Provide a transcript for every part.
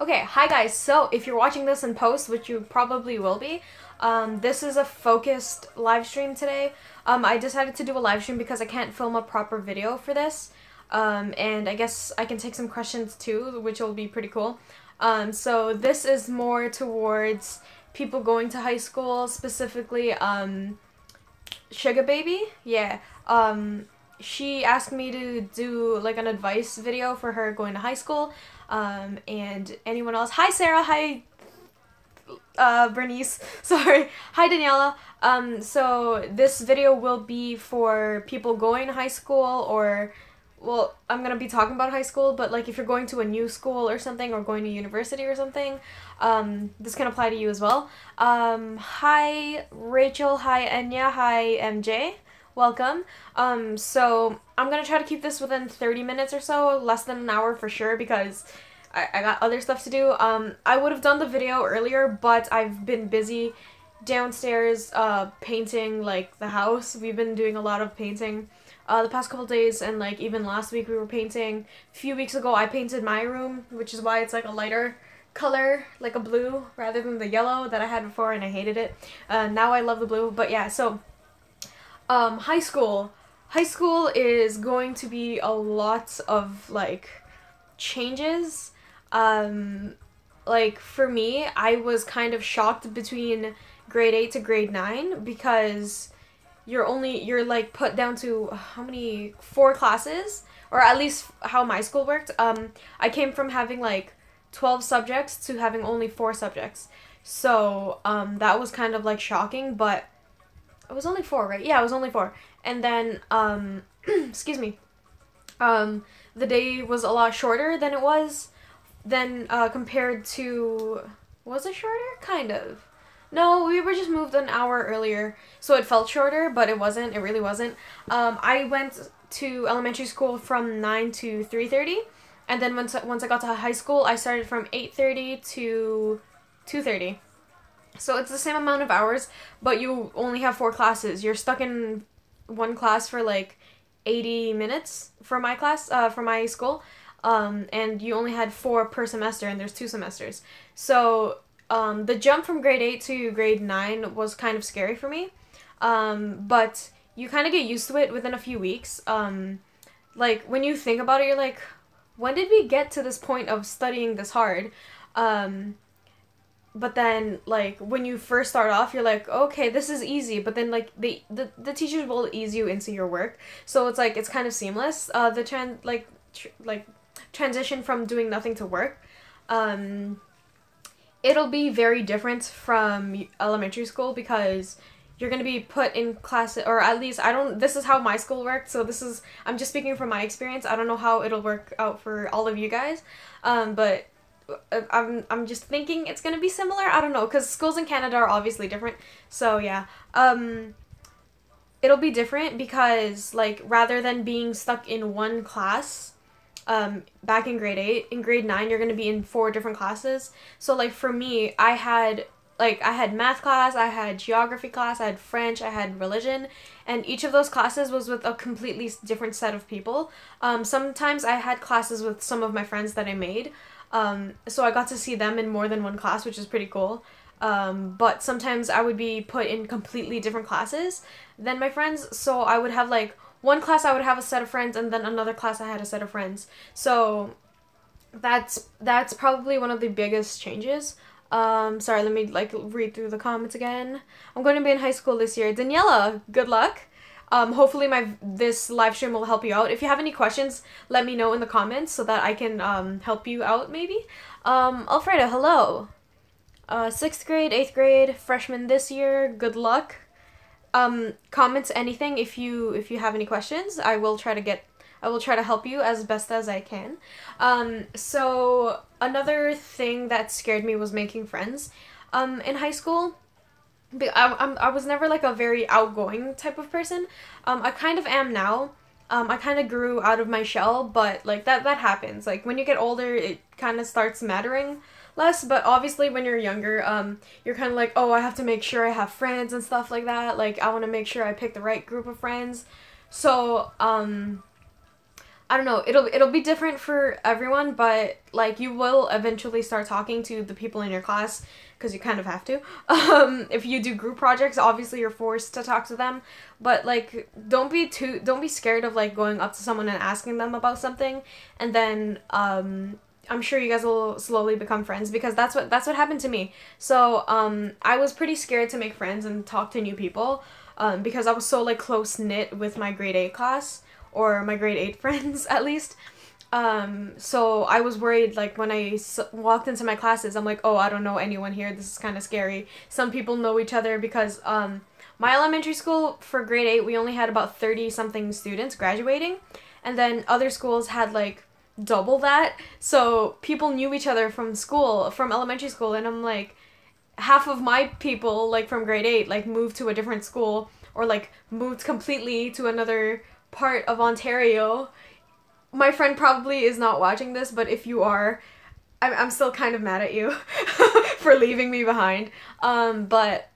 Okay, hi guys. So if you're watching this in post, which you probably will be, this is a focused live stream today. I decided to do a live stream because I can't film a proper video for this. And I guess I can take some questions too, which will be pretty cool. So this is more towards people going to high school, specifically Sugar Baby. Yeah. She asked me to do like an advice video for her going to high school. And anyone else. Hi Sarah, hi Bernice. Sorry. Hi Daniela. So this video will be for people going to high school or well, I'm gonna be talking about high school, but like if you're going to a new school or something or going to university or something, this can apply to you as well. Hi Rachel, hi Enya, hi MJ. Welcome. So I'm gonna try to keep this within 30 minutes or so, less than an hour for sure, because I got other stuff to do. I would have done the video earlier, but I've been busy downstairs painting like the house. We've been doing a lot of painting the past couple days, and like even last week we were painting. A few weeks ago I painted my room, which is why it's like a lighter color, like a blue rather than the yellow that I had before and I hated it. Now I love the blue, but yeah, so high school. High school is going to be a lot of like changes. Like for me, I was kind of shocked between grade 8 to grade 9 because you're like put down to how many 4 classes, or at least how my school worked. I came from having like 12 subjects to having only 4 subjects. So that was kind of like shocking, but it was only 4, right? Yeah, it was only 4. And then excuse me. The day was a lot shorter than it was then compared to, was it shorter? Kind of. No, we were just moved an hour earlier, so it felt shorter, but it wasn't. It really wasn't. I went to elementary school from 9 to 3:30, and then once I got to high school, I started from 8:30 to 2:30. So it's the same amount of hours, but you only have 4 classes. You're stuck in one class for like 80 minutes for my class, for my school. And you only had 4 per semester, and there's 2 semesters. So the jump from grade 8 to grade 9 was kind of scary for me. But you kind of get used to it within a few weeks. Like when you think about it, you're like, when did we get to this point of studying this hard? But then like when you first start off, you're like, okay, this is easy. But then like the teachers will ease you into your work, so it's like it's kind of seamless. The transition from doing nothing to work. It'll be very different from elementary school because you're going to be put in class, or at least I don't, this is how my school worked, so I'm just speaking from my experience. I don't know how it'll work out for all of you guys, but I'm just thinking it's going to be similar. I don't know, because schools in Canada are obviously different, so yeah. It'll be different because like rather than being stuck in one class, back in grade 8, in grade 9 you're going to be in 4 different classes. So like for me, I had math class, I had geography class, I had French, I had religion, and each of those classes was with a completely different set of people. Sometimes I had classes with some of my friends that I made, so I got to see them in more than one class, which is pretty cool. But sometimes I would be put in completely different classes than my friends, so I would have like one class I would have a set of friends, and then another class I had a set of friends. So that's probably one of the biggest changes. Sorry, let me like read through the comments again. I'm going to be in high school this year. Daniela, good luck. Hopefully this live stream will help you out. If you have any questions, let me know in the comments so that I can help you out maybe. Alfreda, hello. 6th grade, 8th grade, freshman this year. Good luck. Comment anything if you have any questions. I will try to help you as best as I can. So another thing that scared me was making friends in high school. I was never like a very outgoing type of person. I kind of am now. I kind of grew out of my shell, but like that happens. Like when you get older, it kind of starts mattering less. But obviously when you're younger, you're kind of like, oh, I have to make sure I have friends and stuff like that. Like I want to make sure I pick the right group of friends. So I don't know, it'll be different for everyone, but like you will eventually start talking to the people in your class because you kind of have to. If you do group projects, obviously you're forced to talk to them, but like don't be scared of like going up to someone and asking them about something, and then I'm sure you guys will slowly become friends because that's what happened to me. So I was pretty scared to make friends and talk to new people because I was so like close knit with my grade 8 class, or my grade 8 friends at least. So I was worried, like, when I walked into my classes, I'm like, oh, I don't know anyone here, this is kind of scary. Some people know each other because my elementary school, for grade 8, we only had about 30-something students graduating, and then other schools had, like, double that, so people knew each other from school, from elementary school, and I'm like, half of my people, like, from grade 8, like, moved to a different school, or, like, moved completely to another part of Ontario. My friend probably is not watching this, but if you are, I'm still kind of mad at you for leaving me behind. But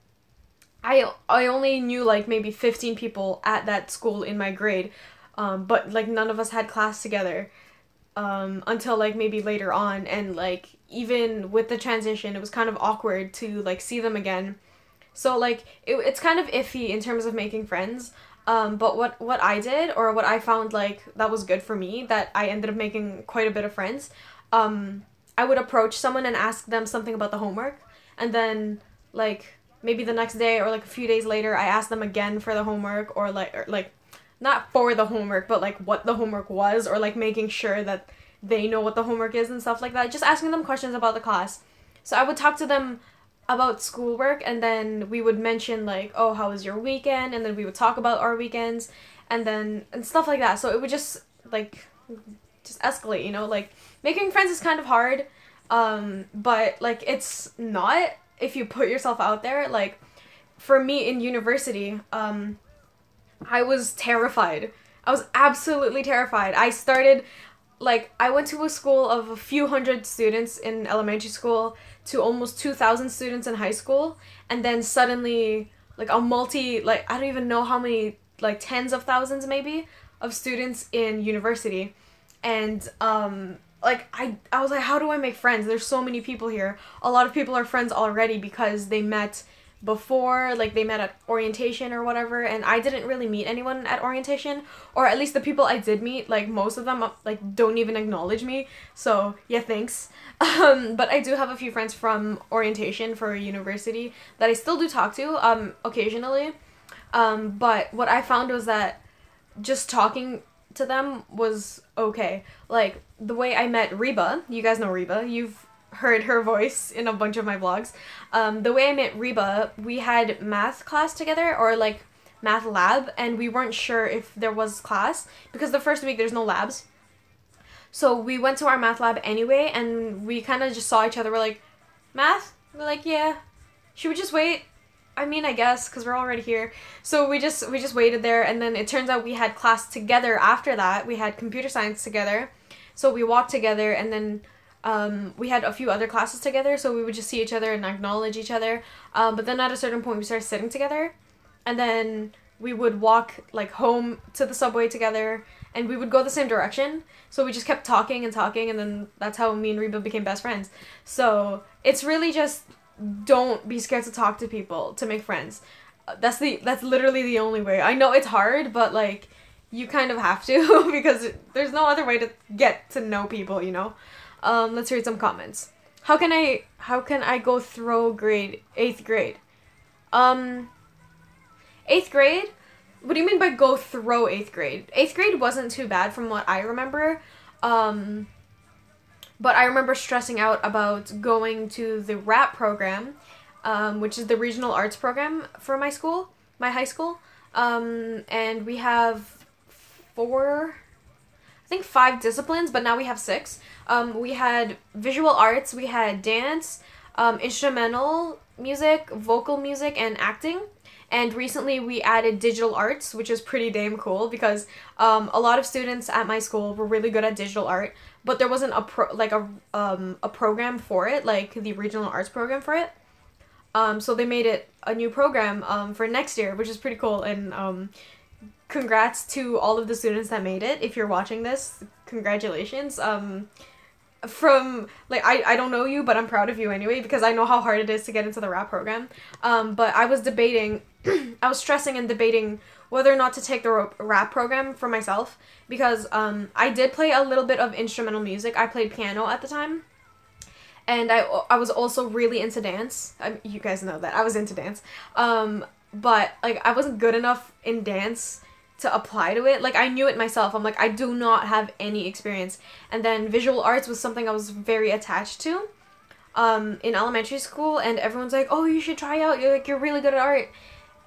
I only knew like maybe 15 people at that school in my grade, but like none of us had class together until like maybe later on, and like even with the transition, it was kind of awkward to like see them again. So like it's kind of iffy in terms of making friends. But what I did, or what I found like that was good for me, that I ended up making quite a bit of friends. I would approach someone and ask them something about the homework, and then like maybe the next day or like a few days later, I asked them again for the homework, or like not for the homework, but like what the homework was, or like making sure that they know what the homework is and stuff like that. Just asking them questions about the class. So I would talk to them about schoolwork, and then we would mention like, oh, how was your weekend, and then we would talk about our weekends, and stuff like that. So it would just like just escalate, like making friends is kind of hard, but like it's not if you put yourself out there. Like for me in university, I was terrified. I was absolutely terrified. I went to a school of a few hundred students in elementary school to almost 2,000 students in high school, and then suddenly, like, I don't even know how many, like, tens of thousands, maybe, of students in university. And, I was like, how do I make friends? There's so many people here. A lot of people are friends already because they met before, like they met at orientation or whatever, and I didn't really meet anyone at orientation, or at least the people I did meet, like most of them like don't even acknowledge me, so yeah, thanks. But I do have a few friends from orientation for university that I still do talk to occasionally, but what I found was that just talking to them was okay. Like the way I met Reba, you guys know Reba, you've heard her voice in a bunch of my vlogs. The way I met Reba, we had math class together, or like math lab, and we weren't sure if there was class because the first week there's no labs. So we went to our math lab anyway, and we kind of just saw each other. We're like, math? We're like, yeah. Should we just wait? I mean, I guess, because we're already here. So we just waited there, and then it turns out we had class together after that. We had computer science together. So we walked together, and then we had a few other classes together, so we would just see each other and acknowledge each other. But then at a certain point, we started sitting together, and then we would walk like home to the subway together, and we would go the same direction. So we just kept talking and talking, and then that's how me and Reba became best friends. So it's really just don't be scared to talk to people to make friends. That's literally the only way. I know it's hard, but like you kind of have to because there's no other way to get to know people, Let's read some comments. How can I go through 8th grade? 8th grade? What do you mean by go through 8th grade? 8th grade wasn't too bad from what I remember. But I remember stressing out about going to the RAP program, which is the regional arts program for my high school. And we have 5 disciplines, but now we have 6. We had visual arts, we had dance, instrumental music, vocal music, and acting. And recently we added digital arts, which is pretty damn cool because a lot of students at my school were really good at digital art, but there wasn't a program for it, like the regional arts program for it. So they made it a new program for next year, which is pretty cool. And congrats to all of the students that made it. If you're watching this, congratulations. From like I don't know you, but I'm proud of you anyway because I know how hard it is to get into the rap program. But I was debating, I was stressing and debating whether or not to take the rap program for myself because I did play a little bit of instrumental music. I played piano at the time. And I was also really into dance. You guys know that I was into dance. But like I wasn't good enough in dance to apply to it. Like I knew it myself. I'm like I do not have any experience. And then visual arts was something I was very attached to in elementary school, and everyone's like, "Oh, you should try out. You're really good at art."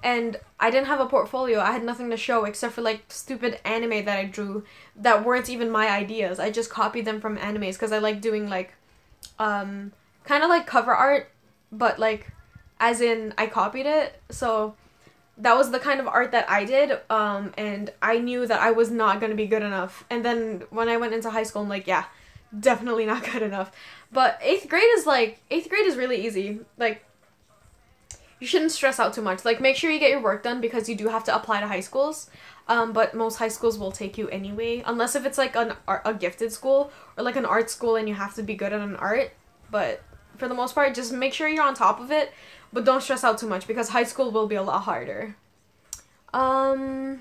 And I didn't have a portfolio. I had nothing to show except for like stupid anime that I drew that weren't even my ideas. I just copied them from animes because I like doing like kind of like cover art, but like as in I copied it. So that was the kind of art that I did, and I knew that I was not going to be good enough. And then when I went into high school, I'm like, yeah, definitely not good enough. But 8th grade is really easy. Like, you shouldn't stress out too much. Like, make sure you get your work done because you do have to apply to high schools. But most high schools will take you anyway, unless if it's like a gifted school or like an art school and you have to be good at an art. But for the most part, just make sure you're on top of it, but don't stress out too much because high school will be a lot harder. 8th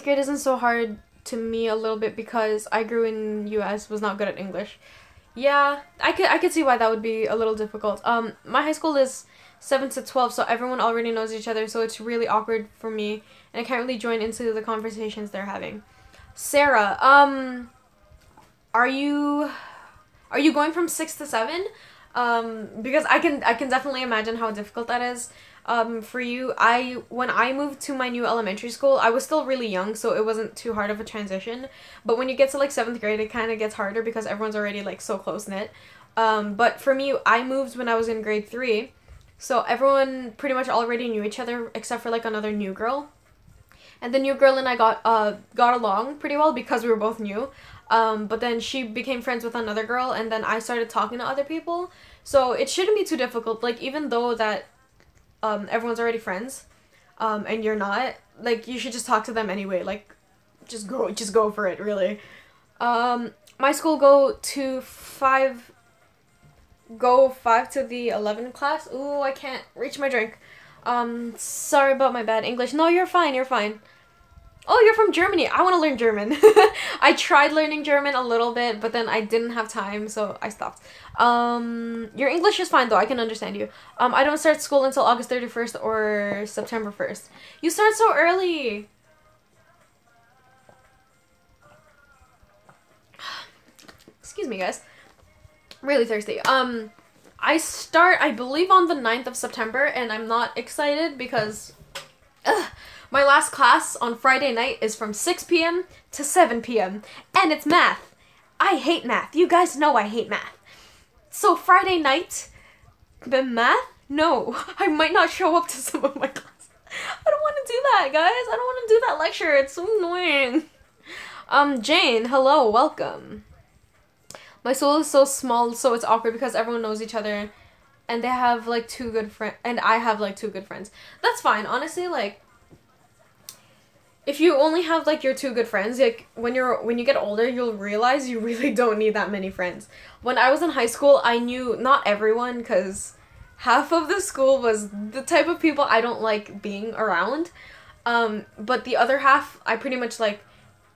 grade isn't so hard to me a little bit because I grew in US, was not good at English. Yeah, I could see why that would be a little difficult. My high school is 7 to 12, so everyone already knows each other, so it's really awkward for me, and I can't really join into the conversations they're having. Sarah, are you going from 6 to 7? Because I can definitely imagine how difficult that is. For you, when I moved to my new elementary school, I was still really young, so it wasn't too hard of a transition. But when you get to like 7th grade, it kind of gets harder because everyone's already like so close knit. But for me, I moved when I was in grade 3, so everyone pretty much already knew each other except for like another new girl. And the new girl and I got along pretty well because we were both new. But then she became friends with another girl, and then I started talking to other people. So it shouldn't be too difficult. Like, even though that everyone's already friends, and you're not, like, you should just talk to them anyway. Like, just go for it, really. My school go 5 to the 11 class. Ooh, I can't reach my drink. Sorry about my bad English. No, you're fine. Oh, you're from Germany. I want to learn German. I tried learning German a little bit, but then I didn't have time, so I stopped. Your English is fine, though. I can understand you. I don't start school until August 31st or September 1st. You start so early. Excuse me, guys. Really thirsty. I start, I believe, on the 9th of September, and I'm not excited because... my last class on Friday night is from 6 p.m. to 7 p.m. And it's math. I hate math. You guys know I hate math. So Friday night, the math? No, I might not show up to some of my classes. I don't want to do that, guys. I don't want to do that lecture. It's so annoying. Jane, hello, welcome. My school is so small, so it's awkward because everyone knows each other. And they have, like, 2 good friends. And I have, like, 2 good friends. That's fine. Honestly, like... if you only have, like, your 2 good friends, like, when you get older, you'll realize you really don't need that many friends. When I was in high school, I knew not everyone, because half of the school was the type of people I don't like being around. But the other half, I pretty much, like,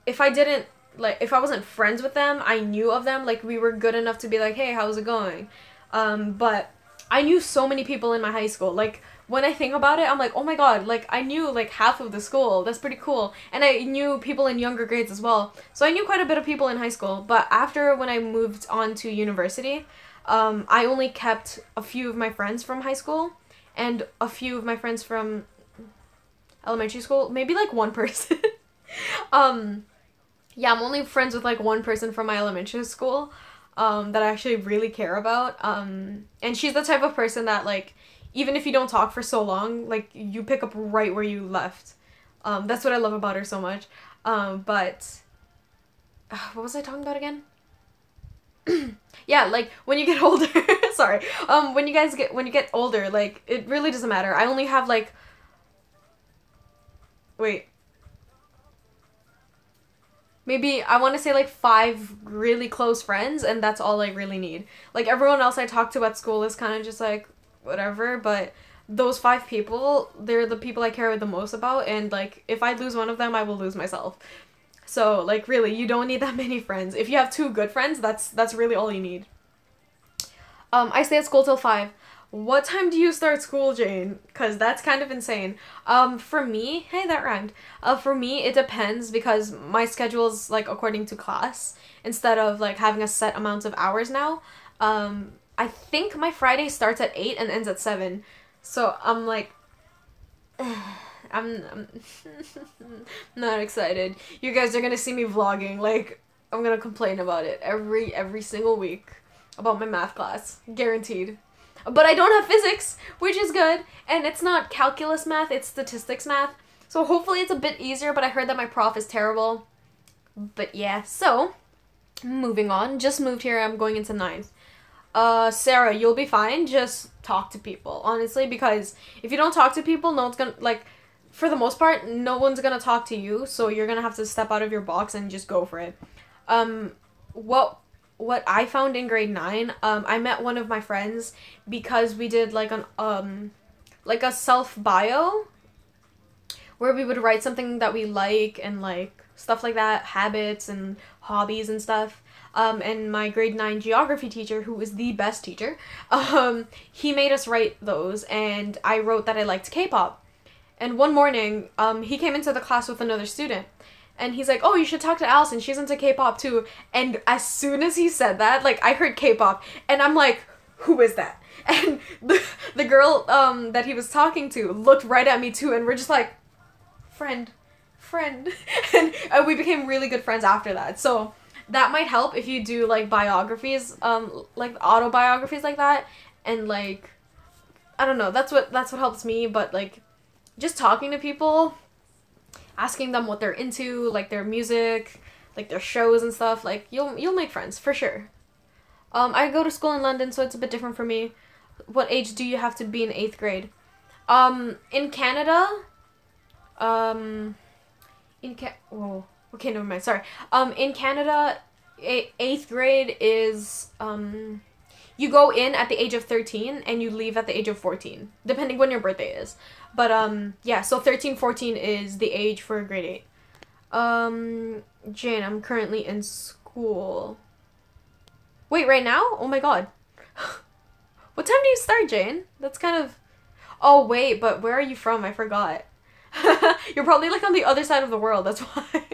if I wasn't friends with them, I knew of them. Like, we were good enough to be like, hey, how's it going? But I knew so many people in my high school. Like, when I think about it, I'm like, oh my god, like, I knew, like, half of the school. That's pretty cool. And I knew people in younger grades as well. So I knew quite a bit of people in high school. But after, when I moved on to university, I only kept a few of my friends from high school and a few of my friends from elementary school. Maybe, like, one person. Yeah, I'm only friends with, like, one person from my elementary school that I actually really care about. And she's the type of person that, like, even if you don't talk for so long, like, you pick up right where you left. That's what I love about her so much. But what was I talking about again? Yeah, like, when you get older, sorry. When you get older, like, it really doesn't matter. I only have, like, wait. Maybe I want to say like 5 really close friends, and that's all I really need. Like everyone else I talk to at school is kind of just like whatever, but those 5 people, they're the people I care the most about, and like if I lose one of them, I will lose myself. So like really, you don't need that many friends. If you have 2 good friends, that's really all you need. I stay at school till 5. What time do you start school, Jane? Because that's kind of insane. For me, hey, that rhymed. For me, it depends because my schedule's like according to class instead of like having a set amount of hours now. I think my Friday starts at 8 and ends at 7. So I'm like, I'm not excited. You guys are gonna see me vlogging. Like, I'm gonna complain about it every single week about my math class. Guaranteed. But I don't have physics, which is good. And it's not calculus math, it's statistics math. So hopefully it's a bit easier, but I heard that my prof is terrible. But yeah, so, moving on. Just moved here, I'm going into 9th. Sarah, you'll be fine. Just talk to people, honestly, because if you don't talk to people, no one's gonna, like, for the most part, no one's gonna talk to you, so you're gonna have to step out of your box and just go for it. What I found in grade 9, I met one of my friends because we did like like a self-bio where we would write something that we like and like stuff like that, habits and hobbies and stuff. And my grade 9 geography teacher, who is the best teacher, he made us write those, and I wrote that I liked K-pop. And one morning, he came into the class with another student. And he's like, oh, you should talk to Allison. She's into K-pop too. And as soon as he said that, like, I heard K-pop. And I'm like, who is that? And the girl that he was talking to looked right at me too. And we're just like, friend. And we became really good friends after that. So that might help if you do, like, biographies, like, autobiographies like that. And, like, I don't know. That's what helps me. But, like, just talking to people, asking them what they're into, like their music, like their shows and stuff, like you'll make friends for sure. I go to school in London, so it's a bit different for me. What age do you have to be in 8th grade? In Canada, okay, never mind. Sorry. In Canada, 8th grade is you go in at the age of 13 and you leave at the age of 14, depending when your birthday is. But, yeah, so 13, 14 is the age for grade 8. Jane, I'm currently in school. Wait, right now? Oh my god. What time do you start, Jane? That's kind of... Oh, wait, but where are you from? I forgot. You're probably, like, on the other side of the world, that's why.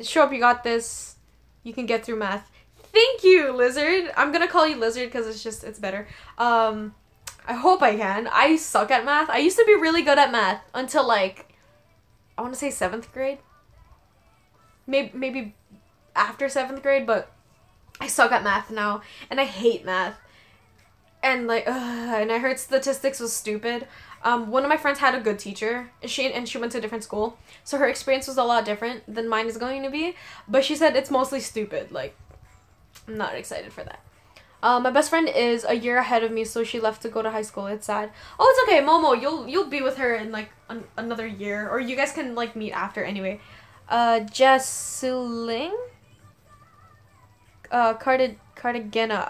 Show up, you got this. You can get through math. Thank you, Lizard. I'm gonna call you Lizard because it's better. I hope I can. I suck at math. I used to be really good at math until, like, I want to say 7th grade. Maybe after 7th grade, but I suck at math now, and I hate math. And, like, and I heard statistics was stupid. One of my friends had a good teacher, and she went to a different school, so her experience was a lot different than mine is going to be, but she said it's mostly stupid. Like, I'm not excited for that. My best friend is a year ahead of me, so she left to go to high school. It's sad. Oh, it's okay, Momo. You'll be with her in like another year, or you guys can like meet after anyway. Jesseling, Cartagena.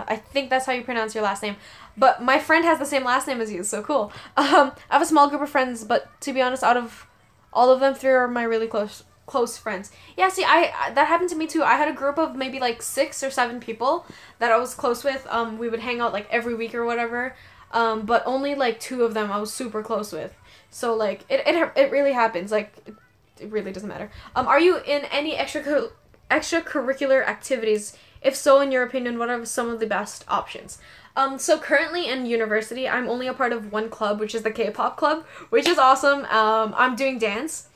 I think that's how you pronounce your last name. But my friend has the same last name as you, so cool. I have a small group of friends, but to be honest, out of all of them, 3 are my really close friends. Yeah, see, that happened to me too. I had a group of maybe like 6 or 7 people that I was close with. We would hang out like every week or whatever. But only like 2 of them I was super close with. So like it really happens. Like it really doesn't matter. Are you in any extracurricular activities? If so, in your opinion, what are some of the best options? So currently in university, I'm only a part of one club, which is the K-pop club, which is awesome. I'm doing dance.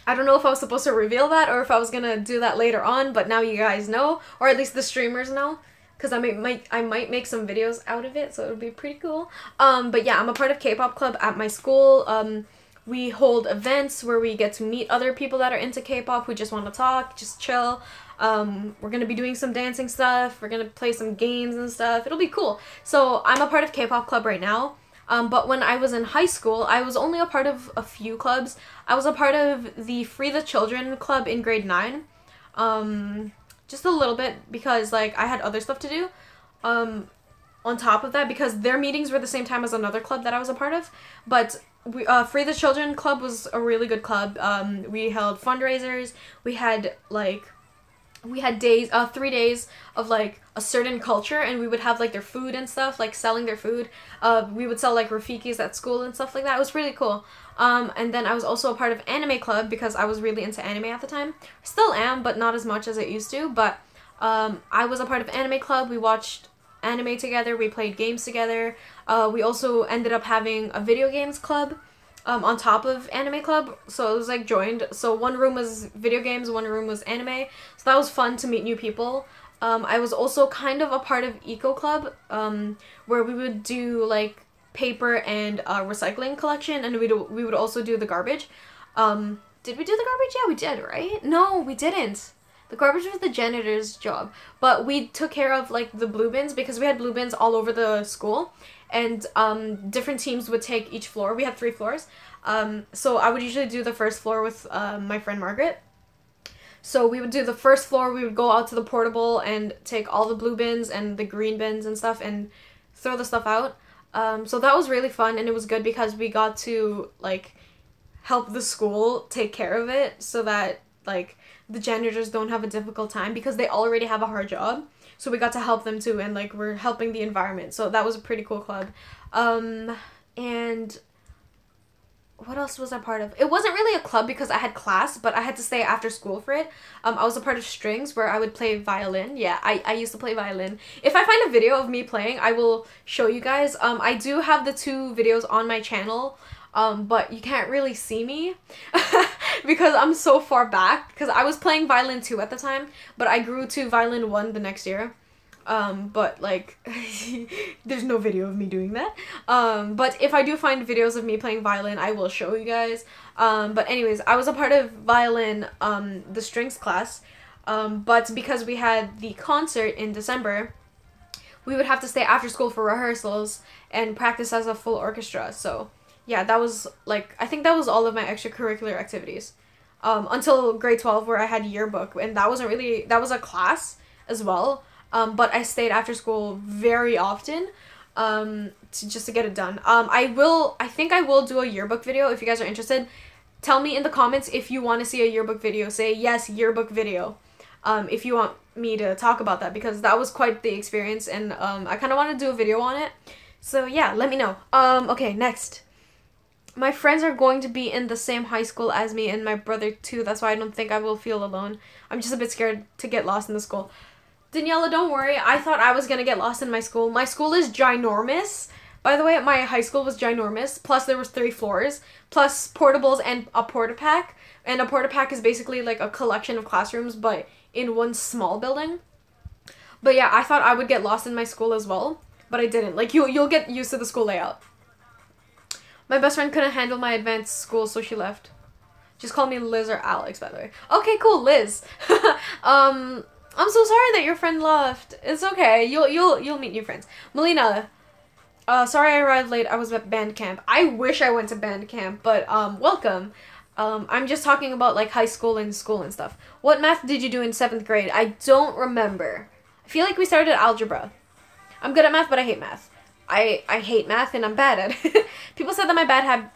I don't know if I was supposed to reveal that or if I was gonna do that later on, but now you guys know, or at least the streamers know, because I might make some videos out of it, so it would be pretty cool. But yeah, I'm a part of K-pop club at my school. We hold events where we get to meet other people that are into K-pop who just want to talk, just chill. We're gonna be doing some dancing stuff. We're gonna play some games and stuff. It'll be cool. So I'm a part of K-pop club right now. But when I was in high school, I was only a part of a few clubs. I was a part of the Free the Children club in grade 9. Just a little bit because like I had other stuff to do. On top of that, because their meetings were the same time as another club that I was a part of. But Free the Children club was a really good club. We held fundraisers. We had days, 3 days of like a certain culture, and we would have like their food and stuff, like selling their food. We would sell like Rafikis at school and stuff like that. It was really cool. And then I was also a part of anime club because I was really into anime at the time. Still am, but not as much as it used to. But I was a part of anime club. We watched anime together. We played games together. We also ended up having a video games club on top of anime club, so it was like joined. So one room was video games, one room was anime, so that was fun to meet new people. I was also kind of a part of eco club, where we would do like paper and recycling collection, and we would also do the garbage. Did we do the garbage? Yeah, we did, right? No, we didn't. The garbage was the janitor's job, but we took care of like the blue bins because we had blue bins all over the school, and different teams would take each floor. We had 3 floors, so I would usually do the first floor with my friend Margaret. So we would do the first floor. We would go out to the portable and take all the blue bins and the green bins and stuff and throw the stuff out. So that was really fun, and it was good because we got to like help the school take care of it so that like the janitors don't have a difficult time because they already have a hard job. So we got to help them too, and like we're helping the environment. So that was a pretty cool club. And what else was I part of? It wasn't really a club because I had class, but I had to stay after school for it. I was a part of strings where I would play violin. Yeah, I used to play violin. If I find a video of me playing, I will show you guys. I do have the 2 videos on my channel. But you can't really see me because I'm so far back, because I was playing violin 2 at the time, but I grew to violin 1 the next year. But like there's no video of me doing that. But if I do find videos of me playing violin, I will show you guys. But anyways, I was a part of violin, the strings class. But because we had the concert in December, we would have to stay after school for rehearsals and practice as a full orchestra. So yeah, that was like, I think that was all of my extracurricular activities. Until grade 12 where I had yearbook, and that was a class as well. But I stayed after school very often, just to get it done. I think I will do a yearbook video if you guys are interested. Tell me in the comments if you want to see a yearbook video. Say yes, yearbook video. If you want me to talk about that, because that was quite the experience, and I kind of want to do a video on it. So yeah, let me know. Okay, next. My friends are going to be in the same high school as me, and my brother too. That's why I don't think I will feel alone. I'm just a bit scared to get lost in the school. Daniela, don't worry. I thought I was gonna get lost in my school. My school is ginormous. By the way, my high school was ginormous. Plus, there was 3 floors. Plus, portables and a porta-pack. And a porta-pack is basically like a collection of classrooms, but in one small building. But yeah, I thought I would get lost in my school as well. But I didn't. Like, you'll get used to the school layout. My best friend couldn't handle my advanced school, so she left. Just call me Liz or Alex, by the way. Okay, cool, Liz. I'm so sorry that your friend left. It's okay. You'll meet new friends. Melina, sorry I arrived late. I was at band camp. I wish I went to band camp, but welcome. I'm just talking about like high school and school and stuff. What math did you do in 7th grade? I don't remember. I feel like we started algebra. I'm good at math, but I hate math. I hate math and I'm bad at it. People said that my bad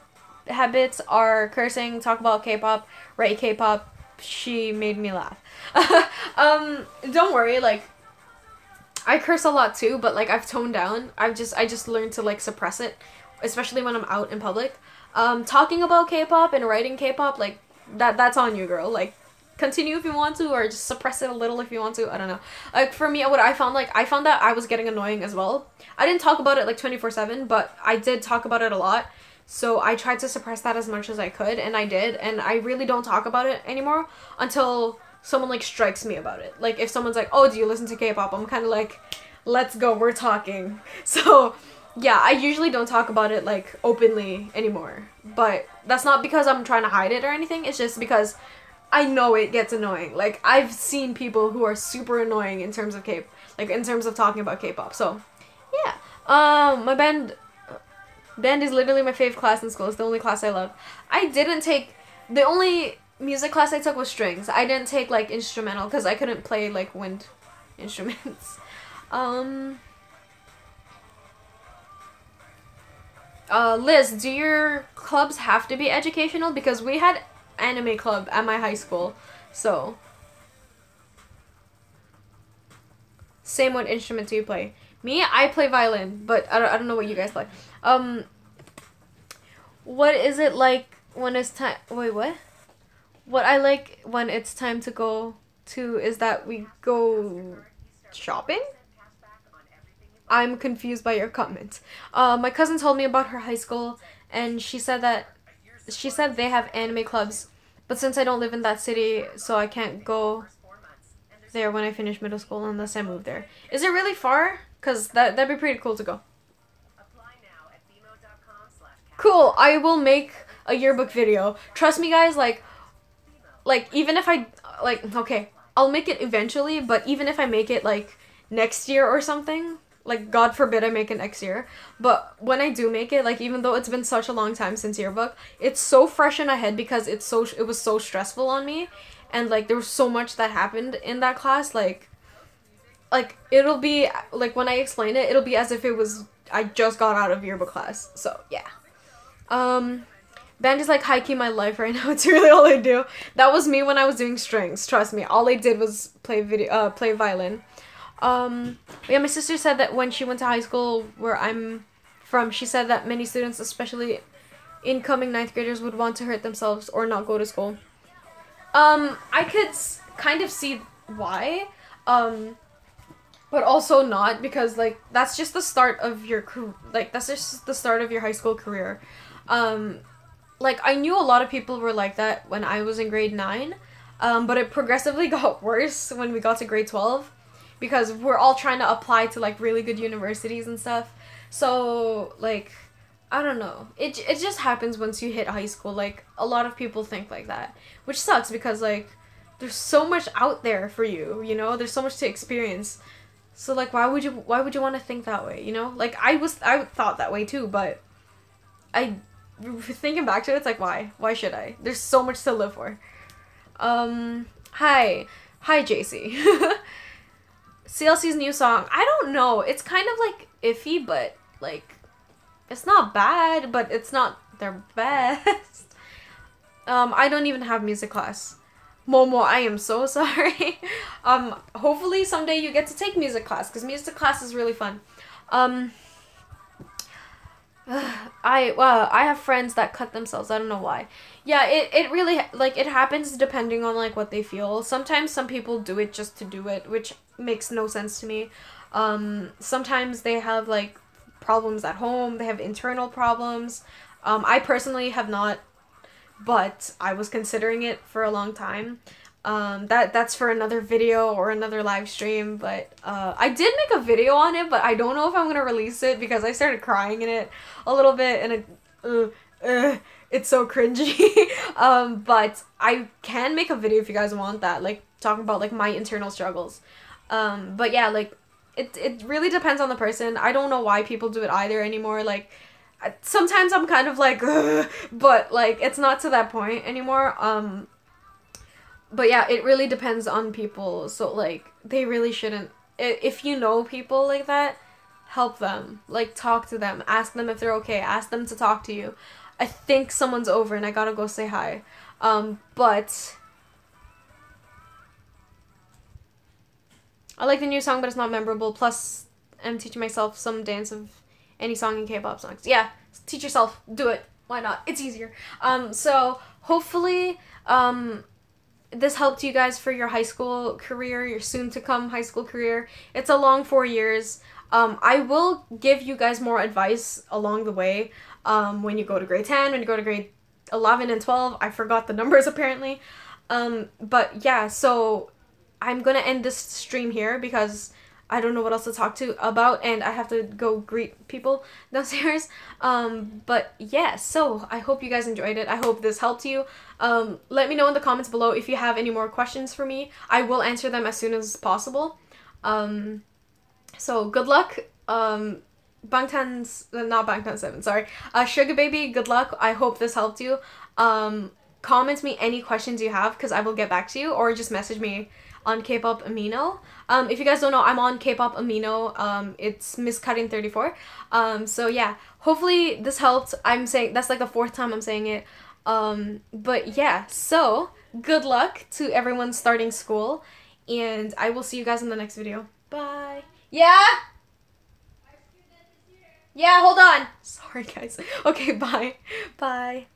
habits are cursing, talk about K-pop, write K-pop. She made me laugh. Don't worry, like, I curse a lot too, but like I've toned down. I just learned to like suppress it, especially when I'm out in public. Talking about K-pop and writing K-pop, like that's on you, girl. Like, continue if you want to, or just suppress it a little if you want to. I don't know. Like, for me, what I found that I was getting annoying as well. I didn't talk about it like 24/7, but I did talk about it a lot. So I tried to suppress that as much as I could, and I did. And I really don't talk about it anymore until someone like strikes me about it. Like, if someone's like, "Oh, do you listen to K-pop?" I'm kind of like, "Let's go, we're talking." So yeah, I usually don't talk about it like openly anymore. But that's not because I'm trying to hide it or anything. It's just because I know it gets annoying. Like, I've seen people who are super annoying in terms of in terms of talking about K-pop. So, yeah. My band Band is literally my favorite class in school. It's the only class I love. The only music class I took was strings. I didn't take like instrumental because I couldn't play like wind instruments. Liz, do your clubs have to be educational? Because we had anime club at my high school, so. Same, what instrument do you play? Me, I play violin, but I don't know what you guys play. What is it like when it's time? Wait, what? What I like when it's time to go to is that we go shopping? I'm confused by your comment. My cousin told me about her high school, and she said they have anime clubs, but since I don't live in that city, so I can't go there when I finish middle school unless I move there. Is it really far? Cause that'd be pretty cool to go. Cool. I will make a yearbook video. Trust me, guys. Like even if okay, I'll make it eventually. But even if I make it like next year or something, like God forbid I make it next year. But when I do make it, like even though it's been such a long time since yearbook, it's so fresh in my head because it was so stressful on me. And, like, there was so much that happened in that class, like, it'll be, like, when I explain it, it'll be as if I just got out of yearbook class, so, yeah. Band is, like, high-key my life right now, it's really all I do. That was me when I was doing strings, trust me, all I did was play violin. Yeah, my sister said that when she went to high school where I'm from, she said that many students, especially incoming 9th graders, would want to hurt themselves or not go to school. I could kind of see why, but also not, because, like, that's just the start of your, that's just the start of your high school career. Like, I knew a lot of people were like that when I was in grade 9, but it progressively got worse when we got to grade 12, because we're all trying to apply to, like, really good universities and stuff, so, like, I don't know. It just happens once you hit high school. Like, a lot of people think like that. Which sucks because, like, there's so much out there for you, you know? There's so much to experience. So, like, why would you want to think that way, you know? Like, I thought that way too, but thinking back to it, it's like, why? Why should I? There's so much to live for. Hi, JC. CLC's new song. I don't know. It's kind of, like, iffy, but, like, it's not bad, but it's not their best. I don't even have music class. Momo, I am so sorry. Hopefully someday you get to take music class, because music class is really fun. I have friends that cut themselves. I don't know why. Yeah, it really, like, it happens depending on, like, what they feel. Sometimes some people do it just to do it, which makes no sense to me. Sometimes they have, like, problems at home. They have internal problems. I personally have not, but I was considering it for a long time. That's for another video or another live stream, but I did make a video on it, but I don't know if I'm gonna release it because I started crying in it a little bit, and it's so cringy. But I can make a video if you guys want that, like, talking about, like, my internal struggles. But yeah, like, it really depends on the person. I don't know why people do it either anymore. Like, sometimes I'm kind of like, ugh, but, like, it's not to that point anymore. But yeah, it really depends on people. So, like, they really shouldn't. If you know people like that, help them. Like, talk to them. Ask them if they're okay. Ask them to talk to you. I think someone's over and I gotta go say hi. But I like the new song, but it's not memorable. Plus, I'm teaching myself some dance of any song in K-pop songs. Yeah, teach yourself. Do it. Why not? It's easier. So hopefully, this helped you guys for your high school career, your soon-to-come high school career. It's a long 4 years. I will give you guys more advice along the way. When you go to grade 10, when you go to grade 11 and 12. I forgot the numbers apparently. But yeah, so I'm gonna end this stream here because I don't know what else to talk to about and I have to go greet people downstairs. But yeah, so I hope you guys enjoyed it. I hope this helped you. Let me know in the comments below if you have any more questions for me. I will answer them as soon as possible. So good luck. Bangtan's not Bangtan 7, sorry. Sugar Baby, good luck. I hope this helped you. Comment me any questions you have because I will get back to you, or just message me on K-pop Amino. If you guys don't know, I'm on K-pop Amino. It's Miss Karin34. So yeah, hopefully this helped. I'm saying that's like the 4th time I'm saying it. But yeah, so good luck to everyone starting school, and I will see you guys in the next video. Bye. Yeah? Yeah, hold on. Sorry, guys. Okay, bye. Bye.